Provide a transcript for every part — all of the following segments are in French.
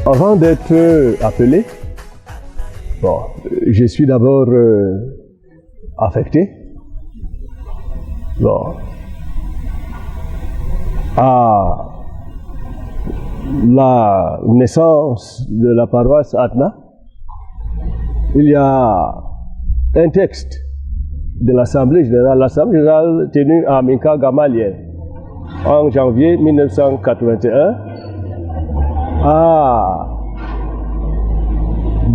Avant d'être appelé, bon, je suis d'abord affecté. Bon, à la naissance de la paroisse Adna, il y a un texte de l'Assemblée générale tenue à Minka Gamaliel en janvier 1981, a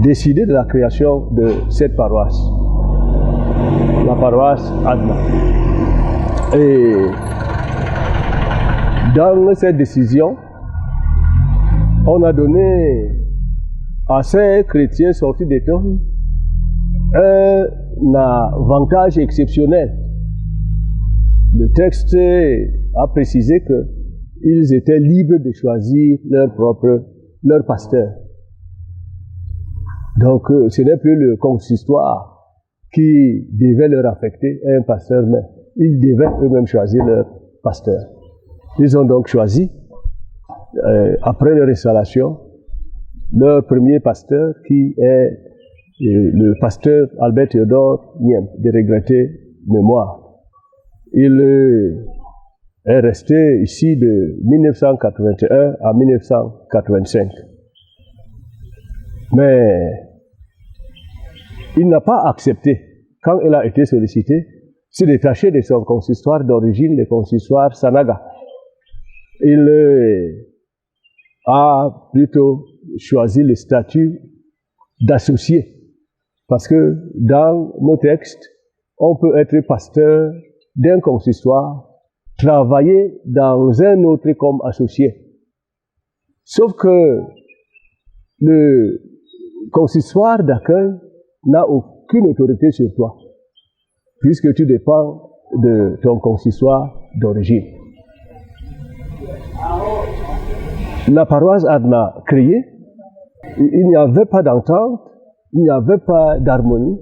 décidé de la création de cette paroisse, la paroisse Adna. Et dans cette décision, on a donné à ces chrétiens sortis des tombes un avantage exceptionnel. Le texte a précisé qu'ils étaient libres de choisir leur pasteur. Donc ce n'est plus le consistoire qui devait leur affecter un pasteur, mais ils devaient eux-mêmes choisir leur pasteur. Ils ont donc choisi, après leur installation, leur premier pasteur qui est le pasteur Albert Théodore Niem, de regrettée mémoire. Il est resté ici de 1981 à 1985. Mais il n'a pas accepté, quand il a été sollicité, se détacher de son consistoire d'origine, le consistoire Sanaga. Il a plutôt choisi le statut d'associé. Parce que dans nos textes, on peut être pasteur d'un consistoire, travailler dans un autre comme associé. Sauf que le consistoire d'accueil n'a aucune autorité sur toi, puisque tu dépends de ton consistoire d'origine. La paroisse Adna créée, il n'y avait pas d'entente, il n'y avait pas d'harmonie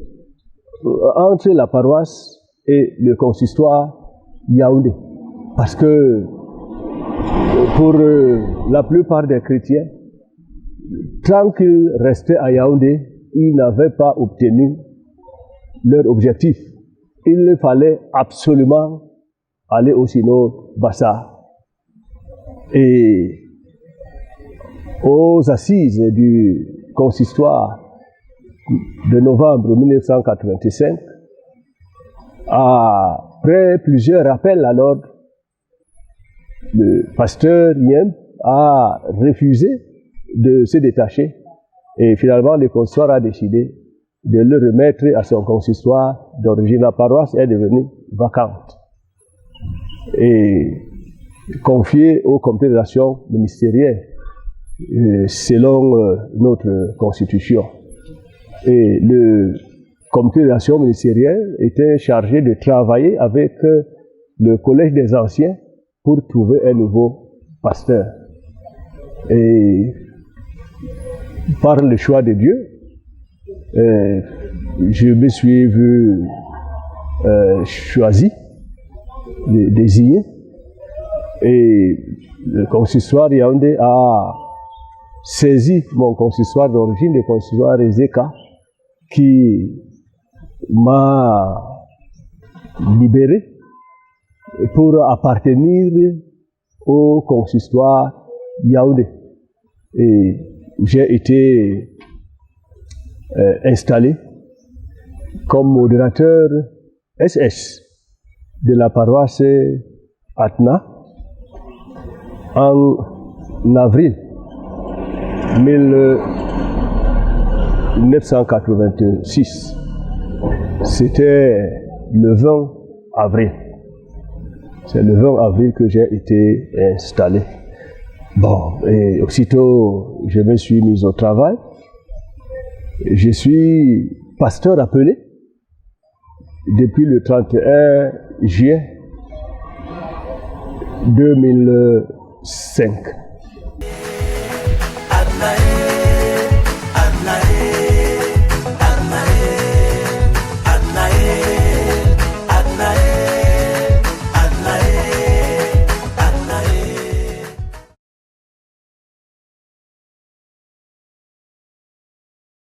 entre la paroisse et le consistoire Yaoundé. Parce que pour la plupart des chrétiens, tant qu'ils restaient à Yaoundé, ils n'avaient pas obtenu leur objectif. Il fallait absolument aller au synode Bassa. Et aux assises du consistoire de novembre 1985, après plusieurs rappels à l'ordre, le pasteur Niem a refusé de se détacher et finalement le consistoire a décidé de le remettre à son consistoire d'origine. La paroisse est devenue vacante et confiée au comité de relations ministérielles selon notre constitution. Et le comité de relations ministérielles était chargé de travailler avec le collège des anciens pour trouver un nouveau pasteur. Et par le choix de Dieu, je me suis vu choisi, désigné, et le consistoire Yaoundé a saisi mon consistoire d'origine, le consistoire Ezeka, qui m'a libéré pour appartenir au consistoire Yaoundé. Et j'ai été installé comme modérateur SS de la paroisse Adna en avril 1986. C'était le 20 avril. C'est le 20 avril que j'ai été installé. Bon, et aussitôt, je me suis mis au travail. Je suis pasteur appelé depuis le 31 juillet 2005.